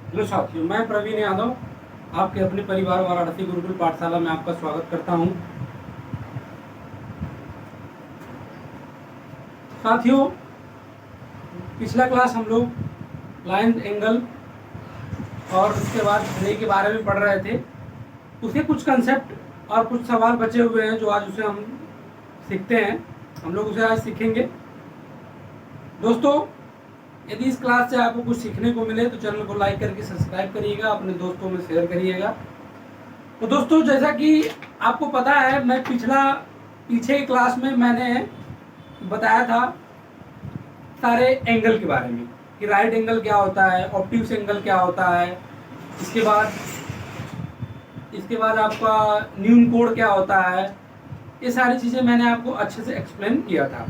Hello साथियों, मैं प्रवीण यादव आपके अपने परिवार वाराणसी गुरुकुल पाठशाला में आपका स्वागत करता हूं। साथियों, पिछला क्लास हम लोग लाइन एंगल और उसके बाद रे के बारे में पढ़ रहे थे। उसके कुछ कंसेप्ट और कुछ सवाल बचे हुए हैं जो आज उसे हम सीखते हैं। हम लोग उसे आज सीखेंगे। दोस्तों, यदि इस क्लास से आपको कुछ सीखने को मिले तो चैनल को लाइक करके सब्सक्राइब करिएगा, अपने दोस्तों में शेयर करिएगा। तो दोस्तों, जैसा कि आपको पता है, मैं पीछे की क्लास में मैंने बताया था सारे एंगल के बारे में कि राइट एंगल क्या होता है, ऑब्ट्यूस एंगल क्या होता है, इसके बाद आपका न्यून कोण क्या होता है। ये सारी चीज़ें मैंने आपको अच्छे से एक्सप्लेन किया था।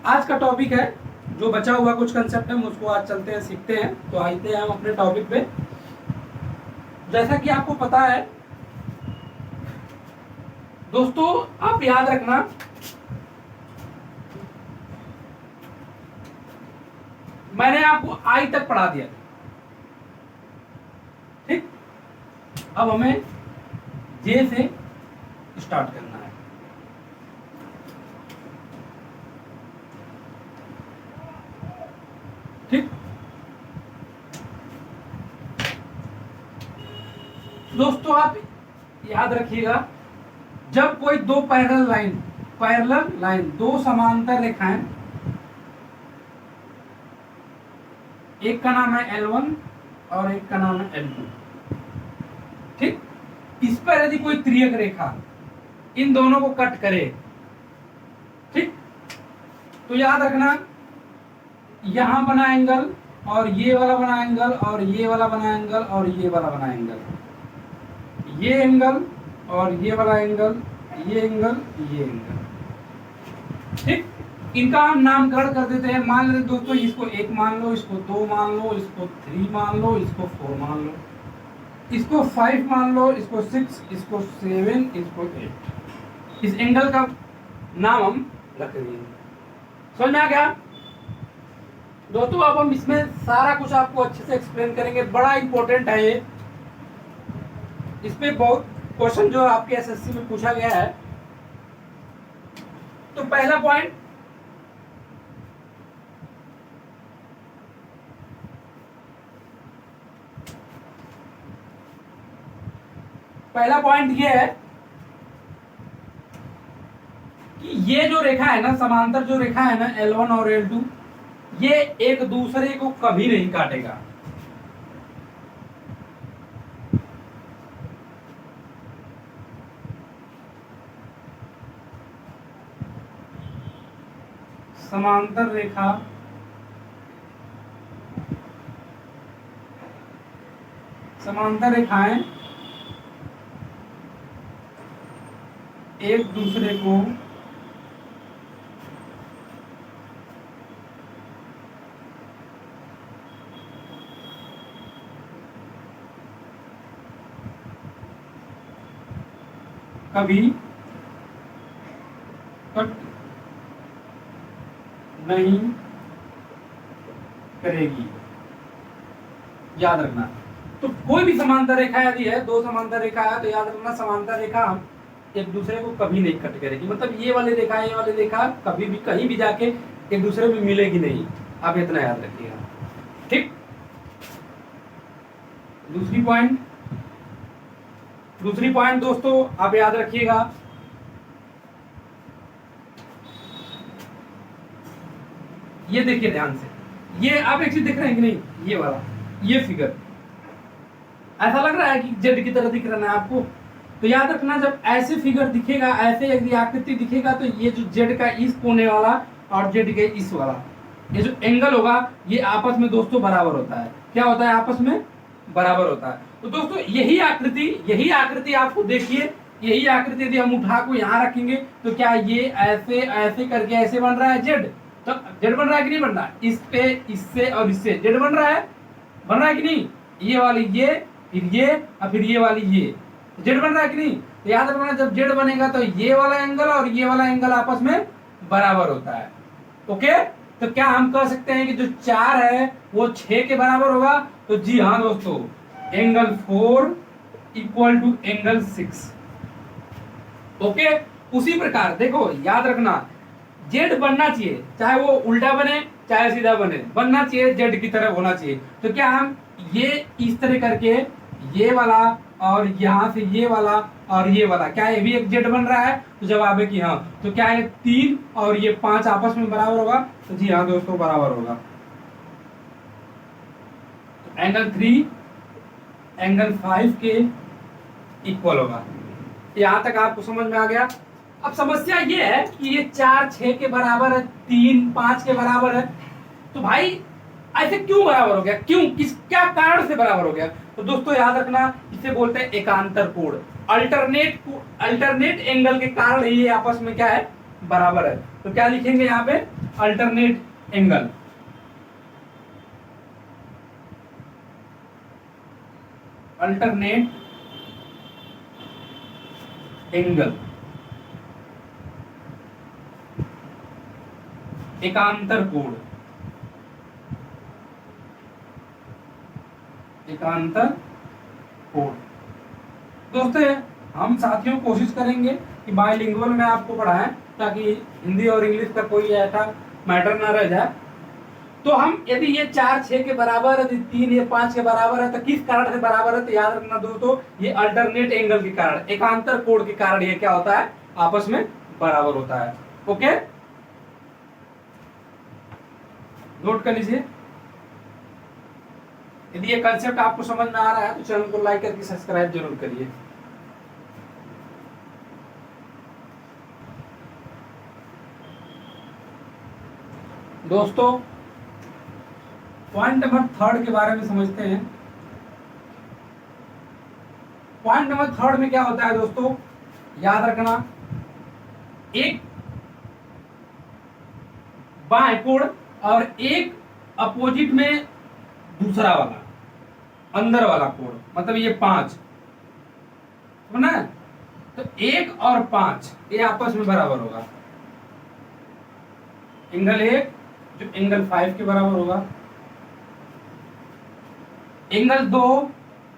आज का टॉपिक है, जो बचा हुआ कुछ कंसेप्ट है उसको आज चलते हैं, सीखते हैं। तो आते हैं हम अपने टॉपिक पे। जैसा कि आपको पता है दोस्तों, आप याद रखना, मैंने आपको आई तक पढ़ा दिया, ठीक। अब हमें जे से स्टार्ट करना है। ठीक दोस्तों, आप याद रखिएगा, जब कोई दो पैरेलल लाइन दो समांतर रेखाएं, एक का नाम है L1 और एक का नाम है L2, ठीक। इस पर यदि कोई तिर्यक रेखा इन दोनों को कट करे, ठीक, तो याद रखना, यहां बना एंगल और ये वाला बना एंगल और ये वाला बना एंगल और ये वाला बना एंगल, ये एंगल और ये वाला एंगल, ये एंगल, ये एंगल, ठीक। इनका हम नामकरण कर देते हैं। मान लेते दोस्तों, इसको 1 मान लो, इसको 2 मान लो, इसको 3 मान लो, इसको 4 मान लो, इसको 5 मान लो, इसको 6, इसको 7, इसको 8। इस एंगल का नाम हम रख देंगे। समझ में आ गया दोस्तों? अब हम इसमें सारा कुछ आपको अच्छे से एक्सप्लेन करेंगे। बड़ा इंपॉर्टेंट है ये। इस पे बहुत क्वेश्चन जो आपके एसएससी में पूछा गया है। तो पहला पॉइंट ये है कि ये जो रेखा है ना, समांतर जो रेखा है ना, L1 और L2, ये एक दूसरे को कभी नहीं काटेगा। समांतर रेखाएं एक दूसरे को कभी कट नहीं करेगी। याद रखना। तो कोई भी समांतर रेखा यदि है, दो समांतर रेखा है, तो याद रखना, समांतर रेखा एक दूसरे को कभी नहीं कट करेगी। मतलब ये वाली रेखा कभी भी कहीं भी जाके एक दूसरे में मिलेगी नहीं। आप इतना याद रखिएगा, ठीक। दूसरी पॉइंट दोस्तों आप याद रखिएगा, ये देखिए ध्यान से। ये आप एक चीज देख रहे हैं कि नहीं? ये वाला, ये फिगर ऐसा लग रहा है कि जेड की तरह दिख रहा है आपको? तो याद रखना, जब ऐसे फिगर दिखेगा, ऐसे यदि आकृति दिखेगा, तो ये जो जेड का इस कोने वाला और जेड के इस वाला, ये जो एंगल होगा, ये आपस में दोस्तों बराबर होता है। क्या होता है? आपस में बराबर होता है। तो दोस्तों यही आकृति आपको देखिए, यही आकृति यदि हम उठा को यहाँ रखेंगे तो क्या ये ऐसे ऐसे करके ऐसे बन रहा है जेड? तो जेड बन रहा है कि नहीं बन रहा? इस पे, इससे और इससे जेड बन रहा है कि नहीं? ये वाली ये, फिर ये और फिर ये वाली ये, जेड बन रहा है कि नहीं? तो याद रखना, जब जेड बनेगा तो ये वाला एंगल और ये वाला एंगल आपस में बराबर होता है। ओके, तो क्या हम कह सकते हैं कि जो 4 है वो 6 के बराबर होगा? तो जी हाँ दोस्तों, angle 4 equal to angle 6। Okay, उसी प्रकार देखो याद रखना, जेड बनना चाहिए, चाहे वो उल्टा बने चाहे सीधा बने, बनना चाहिए जेड की तरफ होना चाहिए। तो क्या हम ये इस तरह करके ये वाला और यहां से ये वाला और ये वाला, क्या ये भी एक जेड बन रहा है? तो जवाब है कि हाँ। तो क्या ये 3 और ये 5 आपस में बराबर होगा? तो जी हाँ दोस्तों, बराबर होगा। तो एंगल 3 एंगल 5 के इक्वल होगा। यहां तक आपको समझ में आ गया? अब समस्या ये है कि ये 4 6 के बराबर है, 3 5 के बराबर है, तो भाई ऐसे क्यों बराबर हो गया? क्यों, किस क्या कारण से बराबर हो गया? तो दोस्तों याद रखना, इसे बोलते हैं एकांतर कोण। अल्टरनेट एंगल के कारण ये आपस में क्या है? बराबर है। तो क्या लिखेंगे यहाँ पे? Alternate angle. अल्टरनेट एंगल, एकांतर कोण, एकांतर कोण। दोस्तों हम साथियों कोशिश करेंगे कि बायलिंगुअल में आपको पढ़ाएं, ताकि हिंदी और इंग्लिश का कोई ऐसा मैटर ना रह जाए। तो हम यदि ये 4 6 के बराबर, यदि 3 ये 5 के बराबर है, तो किस कारण से बराबर है? तो याद रखना दोस्तों, ये अल्टरनेट एंगल के कारण, एकांतर कोण के कारण ये क्या होता है? आपस में बराबर होता है। ओके, नोट कर लीजिए। यदि ये कंसेप्ट आपको समझ में आ रहा है तो चैनल को लाइक करके सब्सक्राइब जरूर करिए। दोस्तों पॉइंट नंबर 3 के बारे में समझते हैं। पॉइंट नंबर 3 में क्या होता है दोस्तों? याद रखना, एक बाएं कोण और एक अपोजिट में दूसरा वाला, अंदर वाला कोण, मतलब ये 5, समझना है? तो 1 और 5 ये आपस में बराबर होगा। एंगल 1 जो एंगल 5 के बराबर होगा, एंगल 2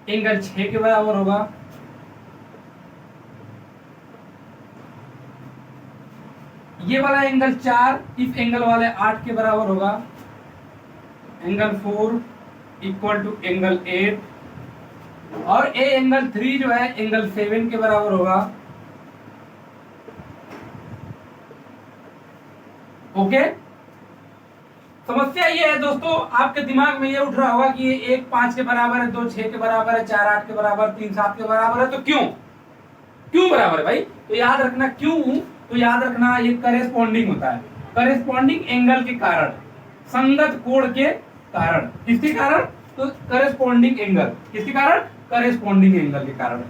एंगल 6 के बराबर होगा, ये वाला एंगल 4 इस एंगल वाले 8 के बराबर होगा, एंगल 4 इक्वल टू एंगल 8, और ए एंगल 3 जो है एंगल 7 के बराबर होगा। ओके, समस्या ये है दोस्तों, आपके दिमाग में ये उठ रहा होगा कि ये 1 5 के बराबर है, 2 6 के बराबर है, 4 8 के बराबर, 3 7 के बराबर है, तो क्यों बराबर है भाई? तो याद रखना क्यों, तो याद रखना ये करेस्पॉन्डिंग होता है, करेस्पॉन्डिंग एंगल के कारण, संगत कोण के कारण। किसके कारण? तो करेस्पॉन्डिंग एंगल, किसके कारण? करेस्पॉन्डिंग एंगल के कारण।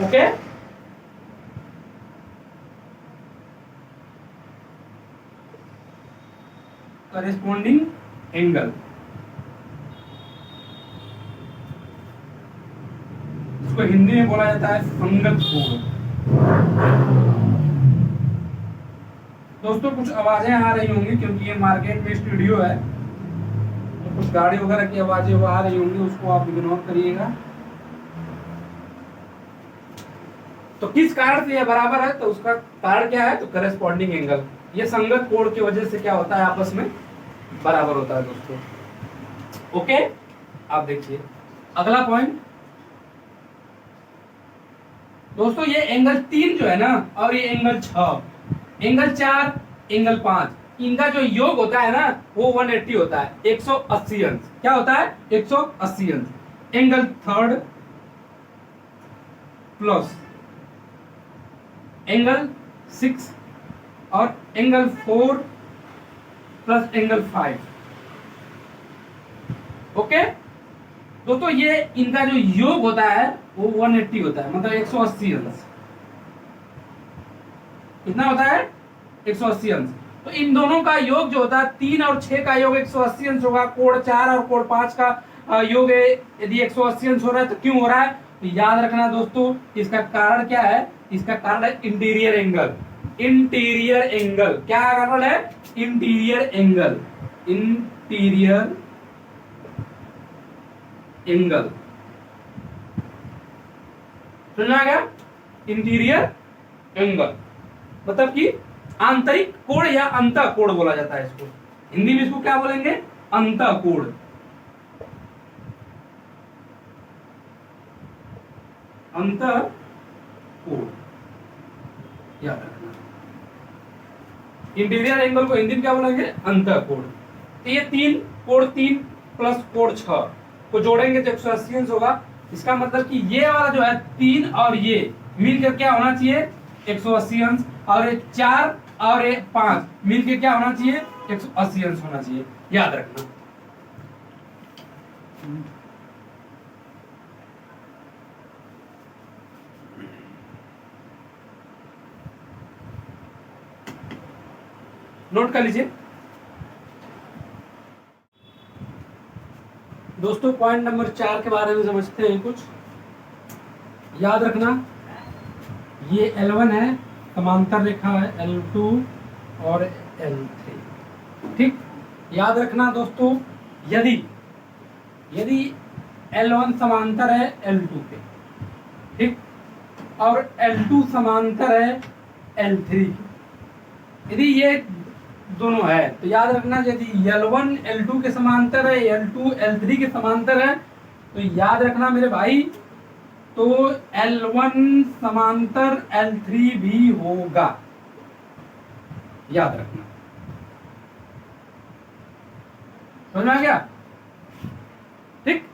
ओके, करेस्पॉन्डिंग एंगल, इसको हिंदी में बोला जाता है संगत कोण। दोस्तों कुछ आवाजें आ रही होंगी क्योंकि ये मार्केट में स्टूडियो है, तो कुछ गाड़ी वगैरह की आवाजें वो आ रही होंगी, उसको आप इग्नोर करिएगा। तो किस कारण से ये बराबर है? तो उसका कारण क्या है? तो करेस्पॉन्डिंग एंगल, ये संगत कोण की वजह से क्या होता है? आपस में बराबर होता है दोस्तों। ओके, आप देखिए अगला पॉइंट। दोस्तों ये एंगल 3 जो है ना, और ये एंगल 6, एंगल 4 एंगल 5, इनका जो योग होता है ना वो 180 होता है, 180 अंश। क्या होता है? 180 अंश। एंगल 3 प्लस एंगल 6 और एंगल 4 प्लस एंगल 5। ओके दोस्तों, ये इनका जो योग होता है वो 180 होता है, मतलब 180 अंश। कितना होता है? 180 अंश। तो इन दोनों का योग जो होता है, 3 और 6 का योग 180 अंश होगा, कोण 4 और कोण 5 का योग है यदि 180 अंश हो रहा है तो क्यों हो रहा है? तो याद रखना दोस्तों, इसका कारण क्या है? इसका कारण है इंटीरियर एंगल। इंटीरियर एंगल क्या कारण है? Interior angle. इंटीरियर एंगल, सुना गया? इंटीरियर एंगल मतलब कि आंतरिक कोण या अंतःकोण बोला जाता है इसको। हिंदी में इसको क्या बोलेंगे? अंतःकोण। अंतःकोण याद रखना। इंटीरियर एंगल को हिंदी में क्या बोलेंगे? अंतःकोण। तो ये कोण 3 प्लस कोण 6 को जोड़ेंगे तो 180 अंश होगा। इसका मतलब कि ये वाला जो है 3 और ये मिलकर क्या होना चाहिए? 180 अंश। और ये 4 और ये 5 मिलकर क्या होना चाहिए? 180 अंश होना चाहिए, याद रखना। नोट कर लीजिए दोस्तों। पॉइंट नंबर 4 के बारे में समझते हैं कुछ। याद रखना ये L1 है, समांतर रेखा है L2 और L3। ठीक, याद रखना दोस्तों, यदि L1 समांतर है L2 के, ठीक, और L2 समांतर है L3 के, यदि ये दोनों है तो याद रखना यदि L1 L2 के समांतर है, L2 L3 के समांतर है, तो याद रखना मेरे भाई, तो L1 समांतर L3 भी होगा, याद रखना। समझ में आ गया? ठीक,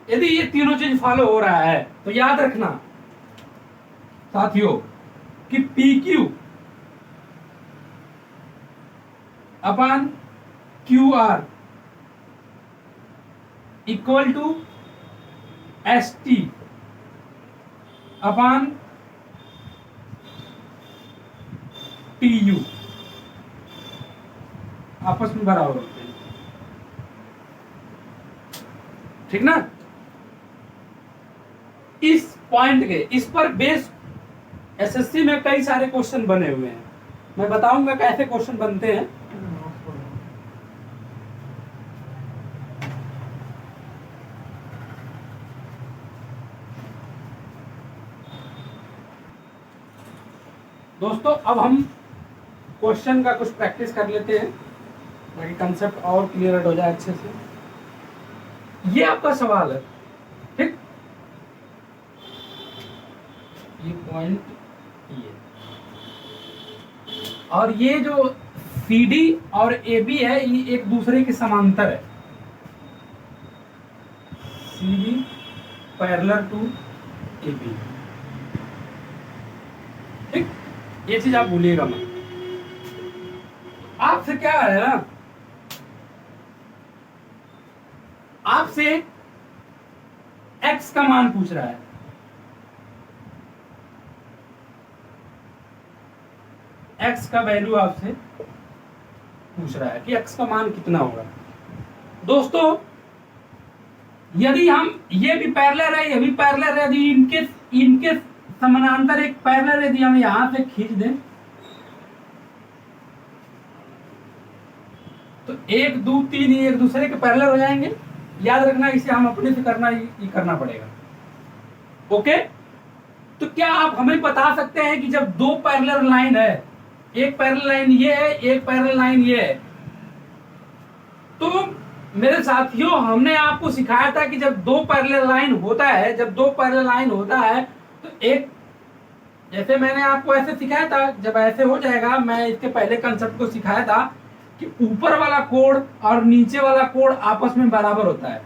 यदि ये तीनों चीज फॉलो हो रहा है तो याद रखना साथियों कि PQ upon QR equal to ST upon TU आपस में बराबर होते हैं। ठीक ना? इस पॉइंट के इस पर बेस SSC में कई सारे क्वेश्चन बने हुए हैं। मैं बताऊंगा कैसे क्वेश्चन बनते हैं। दोस्तों अब हम क्वेश्चन का कुछ प्रैक्टिस कर लेते हैं ताकि कंसेप्ट और क्लियर हो जाए अच्छे से। ये आपका सवाल है, ठीक, ये पॉइंट ये, और ये जो CD और AB है ये एक दूसरे के समांतर है। CD पैरेलल टू AB, ठीक, ये चीज आप भूलिएगा मत। आपसे क्या है ना, आपसे x का मान पूछ रहा है, x का वैल्यू आपसे पूछ रहा है कि x का मान कितना होगा। दोस्तों यदि हम ये भी पैरेलल है ये भी पैरेलल है, यदि इनके समानांतर एक पैरेलल यदि हम यहां से खींच दें तो 1 2 3 ये एक दूसरे के पैरेलल हो जाएंगे। याद रखना इसे हम अपने से करना पड़ेगा। ओके, तो क्या आप हमें बता सकते हैं कि जब दो पैरेलल लाइन है, एक पैरेलल लाइन ये है एक पैरेलल लाइन ये है, तो मेरे साथियों हमने आपको सिखाया था कि जब दो पैरेलल लाइन होता है तो एक, जैसे मैंने आपको ऐसे सिखाया था, जब ऐसे हो जाएगा, मैं इसके पहले कंसेप्ट को सिखाया था कि ऊपर वाला कोण और नीचे वाला कोण आपस में बराबर होता है।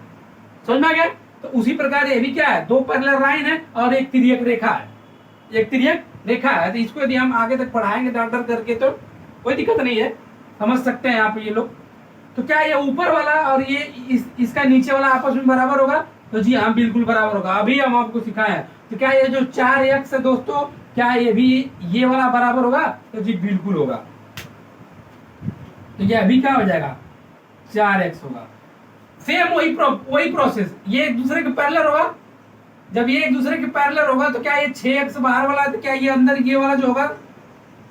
समझ में आ गया? तो उसी प्रकार ये भी क्या है, दो पैरेलल लाइन है और एक तिर्यक रेखा है, तो इसको यदि हम आगे तक पढ़ाएंगे डर करके तो कोई दिक्कत नहीं है, समझ सकते हैं आप ये लोग। तो क्या ये ऊपर वाला और ये इसका नीचे वाला आपस में बराबर होगा? तो जी हाँ, बिल्कुल बराबर होगा। अभी हम आपको सिखाए हैं। तो क्या ये जो 4x है दोस्तों, क्या ये भी ये वाला बराबर होगा? तो जी बिल्कुल होगा। तो ये अभी क्या हो जाएगा, 4x होगा। सेम वही प्रोसेस, ये एक दूसरे के पैरेलल होगा। जब ये एक दूसरे के पैरेलल होगा तो क्या ये 6x बाहर वाला है, तो क्या ये अंदर ये वाला जो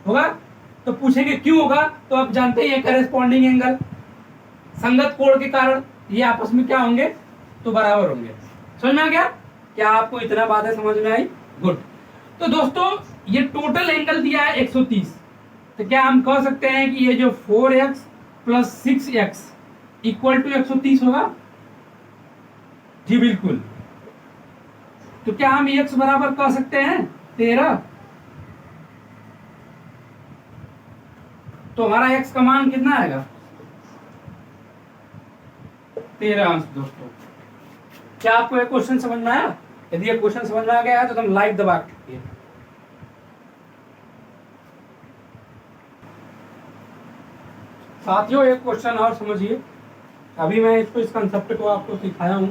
होगा? तो पूछेंगे क्यों होगा, तो आप जानते ही है करेस्पॉन्डिंग एंगल। संगत कोण के कारण ये आपस में क्या होंगे, तो बराबर होंगे। समझ में आ गया? क्या आपको इतना बातें समझ में आई? गुड। तो दोस्तों ये टोटल एंगल दिया है 130, तो क्या हम कह सकते हैं कि ये जो 4x plus 6x equal to 130 होगा? जी बिल्कुल। तो क्या हम x बराबर कह सकते हैं 13? तो हमारा x का मान कितना आएगा? 13 अंश। दोस्तों क्या आपको ये क्वेश्चन समझ में आया? यदि ये क्वेश्चन समझ में आ गया है तो तुम लाइक दबा के साथियों एक क्वेश्चन और समझिए। अभी मैं इस कंसेप्ट को आपको सिखाया हूं।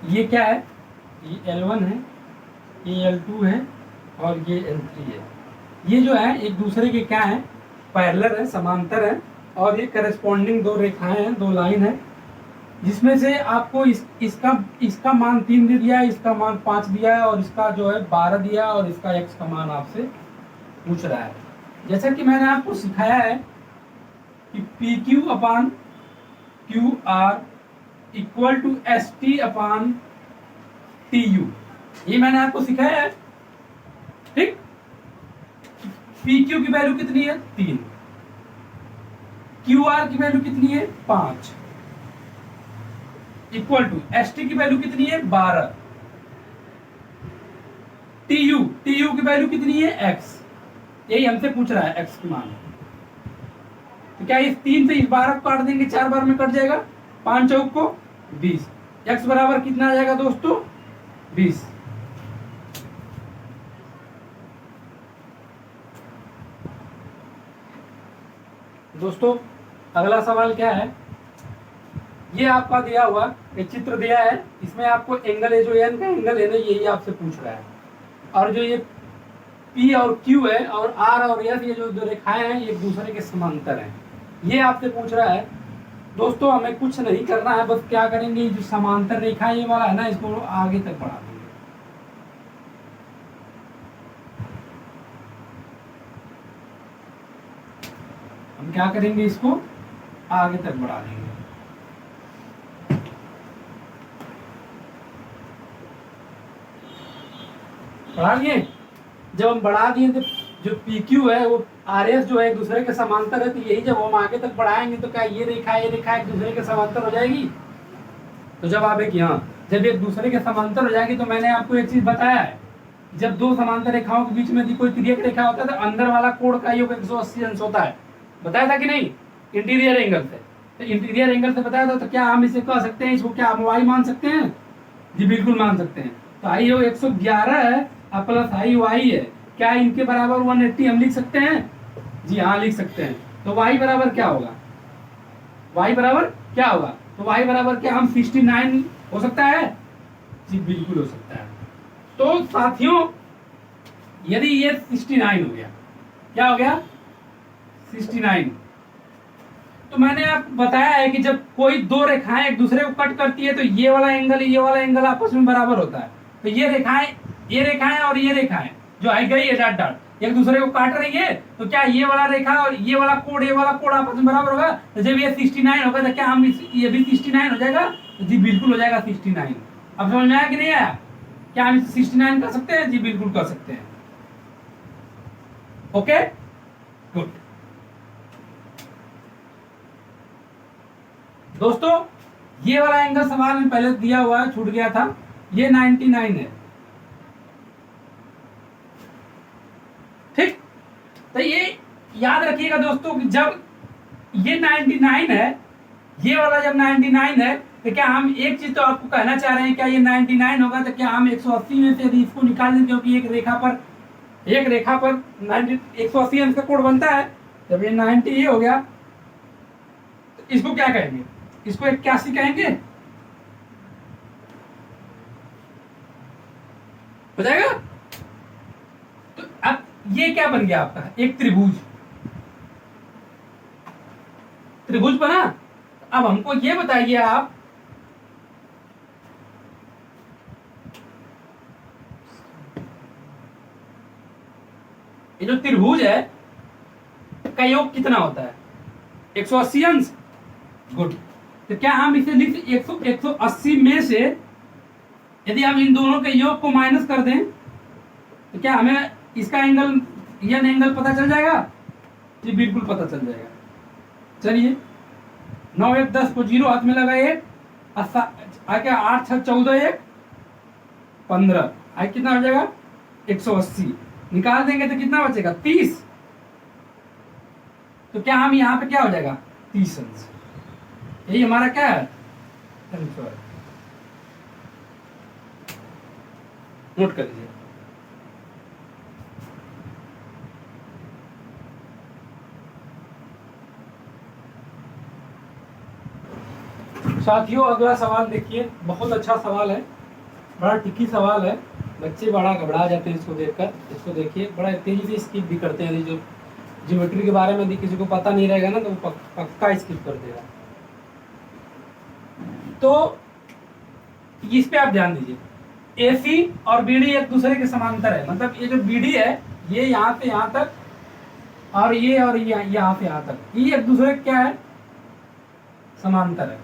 ये क्या है? ये L1 है, ये L2 है और ये L3 है। ये जो है एक दूसरे के क्या है? पैरेलल है, समांतर है, और ये करस्पॉन्डिंग दो रेखाएं हैं, दो लाइन है, जिसमें से आपको इसका मान 3 दे दिया है, इसका मान 5 दिया है, और इसका जो है 12 दिया है, और इसका x का मान आपसे पूछ रहा है। जैसा कि मैंने आपको सिखाया है कि P Q upon Q R equal to S T upon T U, ये मैंने आपको सिखाया है। ठीक, पी क्यू की वैल्यू कितनी है? 3। क्यू आर की वैल्यू कितनी है? 5 इक्वल टू एस टी की वैल्यू कितनी है? 12। टी यू की वैल्यू कितनी है? x। यही हमसे पूछ रहा है x की मान। तो क्या इस 3 से इस 12 को काट देंगे, 4 बार में कट जाएगा, 5 चौक को 20। x बराबर कितना आ जाएगा दोस्तों? 20। दोस्तों अगला सवाल क्या है? ये आपका दिया हुआ एक चित्र दिया है, इसमें आपको एंगल है, जो एन का एंगल है ना, यही आपसे पूछ रहा है। और जो ये P और Q है और R और S, ये जो दो रेखाएं हैं, ये एक दूसरे के समांतर हैं, ये आपसे पूछ रहा है। दोस्तों हमें कुछ नहीं करना है, बस क्या करेंगे, जो समांतर रेखा ये वाला है ना, इसको आगे तक बढ़ा देंगे। हम क्या करेंगे, इसको आगे तक बढ़ा देंगे। बढ़ा दिए। जब हम बढ़ा दिए तो जो PQ है वो RS जो है एक दूसरे के समांतर है, तो यही जब हम आगे तक बढ़ाएंगे तो क्या ये रेखा एक दूसरे के समांतर हो जाएगी? तो जवाब है कि हाँ, जब एक दूसरे के समांतर हो जाएगी। तो मैंने आपको एक चीज बताया है, जब दो समांतर रेखाओं के बीच में यदि कोई तिर्यक रेखा होता है तो अंदर वाला कोण का योग 180 अंश होता है। बताया था कि नहीं? इंटीरियर एंगल से। तो इंटीरियर एंगल से बताया था, तो क्या हम इसे कह सकते हैं, इसको क्या हम y मान सकते हैं? जी बिल्कुल मान सकते हैं। तो आई योग 111 है और प्लस आई y है, क्या इनके बराबर 180 हम लिख सकते हैं? जी हाँ लिख सकते हैं। तो y बराबर क्या होगा? y बराबर क्या होगा? तो y बराबर क्या हम 69 हो सकता है? जी बिल्कुल हो सकता है। तो साथियों यदि ये 69 हो गया, क्या हो गया? 69। तो मैंने आपको बताया है कि जब कोई दो रेखाएं एक दूसरे को कट करती है तो ये वाला एंगल आपस में बराबर होता है। तो ये रेखाएं और ये रेखाएं जो आई गई है डॉट डॉट एक दूसरे को काट रही है, तो क्या ये वाला रेखा और ये वाला कोण आपस में बराबर होगा? तो जब ये 69 होगा तो क्या हम ये भी 69 हो जाएगा? तो जी बिल्कुल हो जाएगा 69। अब समझ में आया कि नहीं आया? क्या हम इसे 69 कर सकते हैं? जी बिल्कुल कर सकते हैं। Okay good. दोस्तों ये वाला एंगल सवाल में पहले दिया हुआ है, छूट गया था, ये 99 है। ठीक, तो ये याद रखिएगा दोस्तों कि जब ये 99 है, ये वाला जब 99 है, तो क्या हम एक चीज तो आपको कहना चाह रहे हैं, क्या ये 99 होगा? तो क्या हम 180 में से यदि इसको निकाल दें, क्योंकि एक रेखा पर 180 अंश का कोण बनता है। जब ये 90 ये हो गया तो इसको क्या कहेंगे? इसको 81 कहेंगे, हो जाएगा। तो अब ये क्या बन गया आपका? एक त्रिभुज बना। अब हमको ये बताइए आप, ये जो त्रिभुज है का योग कितना होता है? 180 अंश। गुड। तो क्या हम इसे लिख 180 में से यदि हम इन दोनों के योग को माइनस कर दें तो क्या हमें इसका एंगल यन एंगल पता चल जाएगा? जी बिल्कुल पता चल जाएगा। चलिए 9 1 10 को 0 हाथ में लगाइए, क्या 8 6 14 1 15, आई कितना हो जाएगा 180। निकाल देंगे तो कितना बचेगा 30। तो क्या हम यहाँ पे क्या हो जाएगा 30 अंश। यही हमारा क्या है आंसर। नोट कर लीजिए। साथियों अगला सवाल देखिए, बहुत अच्छा सवाल है, बड़ा ट्रिकी सवाल है, बच्चे बड़ा घबरा जाते हैं इसको देखकर। इसको देखिए, बड़ा तेजी से स्किप भी करते हैं। जो ज्योमेट्री के बारे में यदि किसी को पता नहीं रहेगा ना तो वो पक्का स्किप कर देगा। तो इस पे आप ध्यान दीजिए, AC और BD एक दूसरे के समांतर है। मतलब ये जो BD है ये यहाँ से यहाँ तक और ये यहाँ से यहाँ तक, ये एक दूसरे क्या है समांतर है।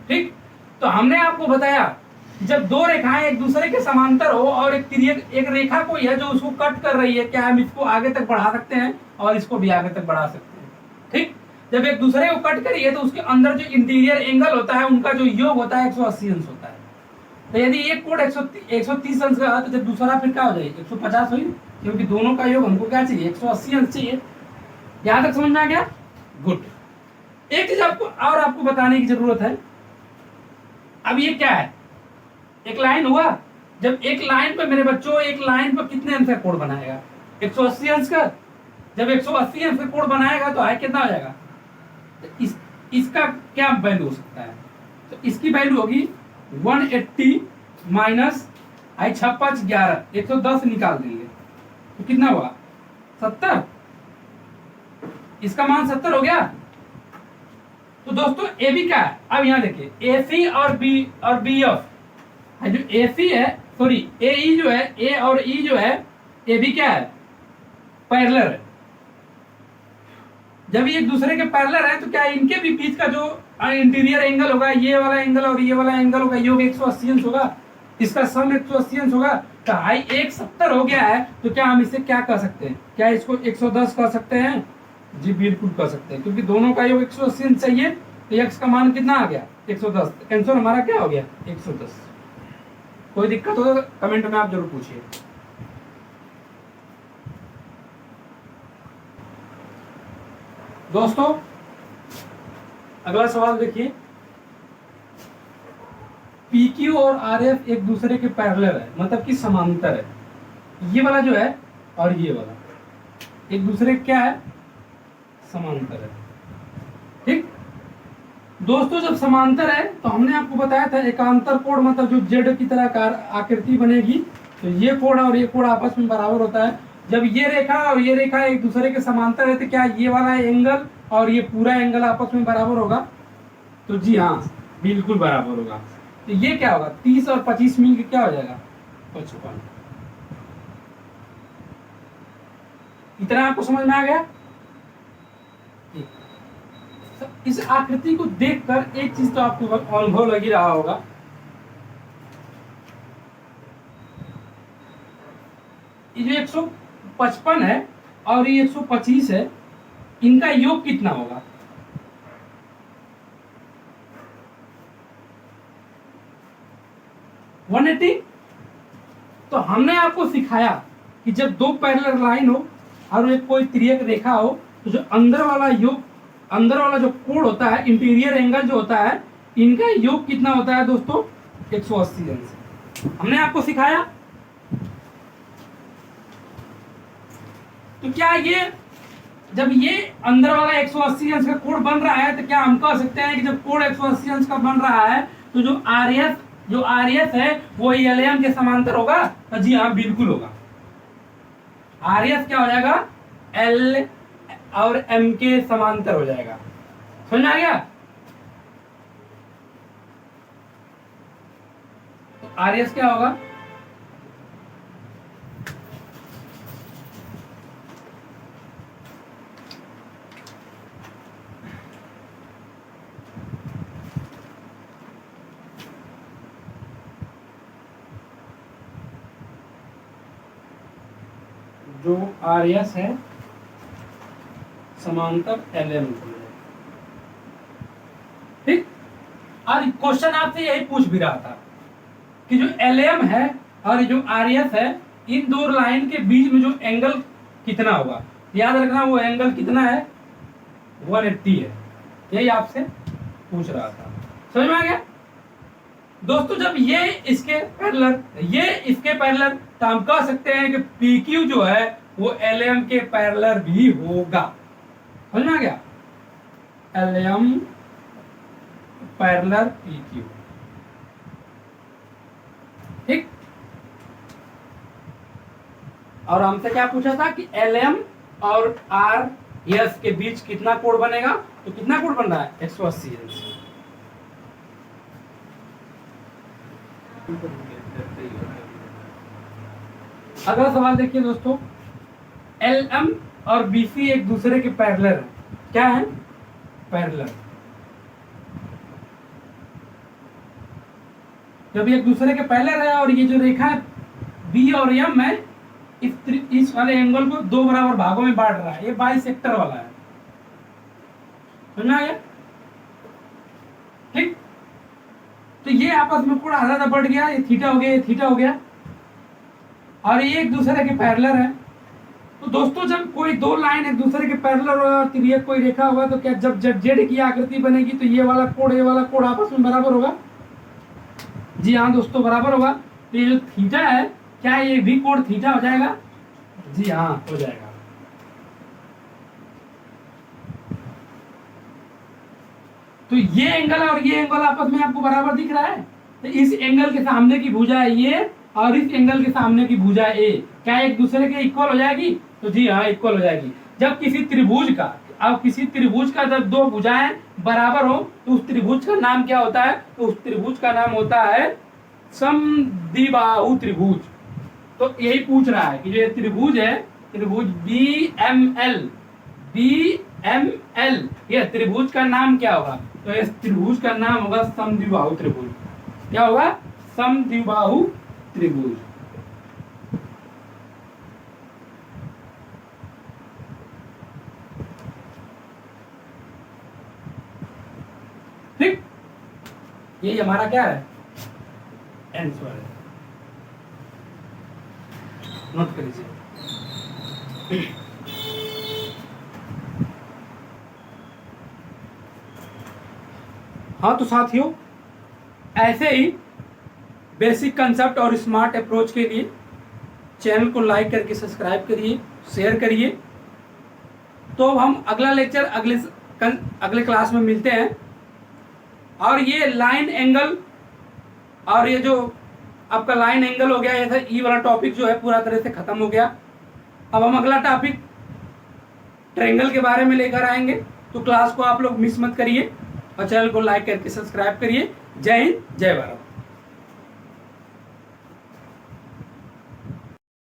ठीक, तो हमने आपको बताया जब दो रेखाएं एक दूसरे के समांतर हो और एक रेखा कोई है जो उसको कट कर रही है, क्या हम इसको आगे तक बढ़ा सकते हैं और इसको भी आगे तक बढ़ा सकते हैं। ठीक, जब एक दूसरे को कट करिए तो उसके अंदर जो इंटीरियर एंगल होता है उनका जो योग होता है 180 अंश होता है। तो यदि एक कोण 130 अंश का तो जब दूसरा फिर क्या हो जाएगी 150 हुई, क्योंकि दोनों का योग हमको क्या चाहिए 180 अंश चाहिए। यहां तक समझ में आ गया? गुड। एक चीज आपको बताने की जरूरत है। अब ये क्या है, एक लाइन हुआ। जब एक लाइन पे मेरे बच्चों, एक लाइन पर कितने अंश का कोण बनाएगा 180 अंश का। जब 180 अंश का कोण बनाएगा तो आय कितना हो जाएगा? तो इसका क्या वैल्यू हो सकता है? तो इसकी वैल्यू होगी 180 माइनस आई 6 5 11, 110 निकाल देंगे तो कितना हुआ 70। इसका मान 70 हो गया। तो दोस्तों ए बी क्या है? अब यहां देखिए, AC और BF जो AC है, सॉरी AE जो है, A और E जो है, AB क्या है पैरेलल है। जब ये एक दूसरे के पैरेलल है तो क्या इनके भी बीच का जो इंटीरियर एंगल होगा, ये वाला एंगल और ये वाला एंगल होगा, योग 180 अंश होगा, इसका सम 180 अंश होगा। तो हाई 170 हो गया है तो क्या हम इसे क्या कर सकते हैं? क्या इसको 110 कर सकते हैं? जी बिल्कुल कर सकते हैं, क्योंकि दोनों का योग 180 अंश चाहिए। तो x का मान कितना आ गया 110। आंसर हमारा क्या हो गया 110। कोई दिक्कत हो तो कमेंट में आप जरूर पूछिए। दोस्तों अगला सवाल देखिए, PQ और RF एक दूसरे के पैरेलल है, मतलब कि समांतर है। ये वाला जो है और ये वाला एक दूसरे क्या है समांतर है। ठीक दोस्तों, जब समांतर है तो हमने आपको बताया था एकांतर कोण, मतलब जो जेड की तरह आकृति बनेगी तो ये कोण और ये कोण आपस में बराबर होता है। जब ये रेखा और ये रेखा एक दूसरे के समांतर है तो क्या ये वाला एंगल और ये पूरा एंगल आपस में बराबर होगा? तो जी हाँ बिल्कुल बराबर होगा। तो ये क्या होगा 30 और 25 मिल के क्या हो जाएगा 55। इतना आपको समझ में आ गया? इस आकृति को देखकर एक चीज तो आपको अनुभव लग ही रहा होगा, ये जो 155 है और ये 125 है, इनका योग कितना होगा? वन 180। तो हमने आपको सिखाया कि जब दो पैरेलल लाइन हो और एक कोई तिर्यक रेखा हो तो जो अंदर वाला जो कोण होता है, इंटीरियर एंगल जो होता है, इनका योग कितना होता है दोस्तों 180 अंश। हमने आपको सिखाया। तो क्या ये जब ये अंदर वाला 180 अंश का कोण बन रहा है तो क्या हम कह सकते हैं कि जब कोण 180 अंश का बन रहा है तो जो RS है वो LM के समांतर होगा? तो जी हाँ बिल्कुल होगा। RS क्या हो जाएगा L और M के समांतर हो जाएगा। समझ में आ गया? तो RS क्या होगा? आर एस है समांतर एल एम। ठीक, और क्वेश्चन आपसे यही पूछ भी रहा था कि जो एल एम है और जो आर एस है, इन दो लाइन के बीच में जो एंगल कितना होगा। याद रखना वो एंगल कितना है, 180 है। यही आपसे पूछ रहा था, समझ में आ गया दोस्तों। जब ये इसके पैरेलल, ये इसके पैरेलल, तो हम कह सकते हैं कि पी क्यू जो है वो एल एम के पैरेलल भी होगा। समझ में आ गया, L M parallel P Q. ठीक, और हमसे क्या पूछा था कि एल एम और आर एस के बीच कितना कोण बनेगा, तो कितना कोण बन रहा है, 180 अंश। अगला सवाल देखिए दोस्तों, एल एम और बी सी एक दूसरे के पैरेलल है। क्या है, पैरेलल। जब ये एक दूसरे के पैरेलल है और ये जो रेखा है बी और एम है, इस वाले एंगल को दो बराबर भागों में बांट रहा है। ये बाइसेक्टर वाला है, समझ में आ गया। ठीक, तो ये आपस में कोण आधा आधा बढ़ गया, ये थीटा हो गया, ये थीटा हो गया, और ये एक दूसरे के पैरेलल है। तो दोस्तों जब कोई दो लाइन एक दूसरे के पैरेलल होगा और तिर्यक कोई रेखा होगा, तो क्या जब जेड की आकृति बनेगी तो ये वाला कोण ये वाला कोण आपस में बराबर होगा। जी हाँ दोस्तों, बराबर होगा। तो ये जो थीटा है, क्या ये भी कोण थीटा हो जाएगा। जी हाँ, हो जाएगा। तो ये एंगल और ये एंगल आपस में आपको बराबर दिख रहा है। तो इस एंगल के सामने की भुजा है ये, और इस एंगल के सामने की भुजा ए, क्या एक दूसरे के इक्वल हो जाएगी। तो जी हाँ, इक्वल हो जाएगी। जब किसी त्रिभुज का, अब किसी त्रिभुज का जब दो भुजाएं बराबर हो तो उस त्रिभुज का नाम क्या होता है, तो उस त्रिभुज का नाम होता है समद्विबाहु त्रिभुज। तो यही पूछ रहा है कि जो ये त्रिभुज है, त्रिभुज बी एम एल, ये त्रिभुज का नाम क्या होगा, तो इस त्रिभुज का नाम होगा समद्विबाहु त्रिभुज। क्या होगा, समद्विबाहु त्रिभुज। ठीक, ये हमारा क्या है, आंसर है। नोट कर लीजिए। हाँ तो साथियों, ऐसे ही बेसिक कंसेप्ट और स्मार्ट अप्रोच के लिए चैनल को लाइक करके सब्सक्राइब करिए, शेयर करिए। तो हम अगला लेक्चर अगले क्लास में मिलते हैं। और ये लाइन एंगल और ये जो आपका लाइन एंगल हो गया, ऐसा ई वाला टॉपिक जो है पूरा तरह से खत्म हो गया। अब हम अगला टॉपिक ट्रायंगल के बारे में लेकर आएंगे। तो क्लास को आप लोग मिस मत करिए और चैनल को लाइक करके सब्सक्राइब करिए। जय हिंद, जय भारत।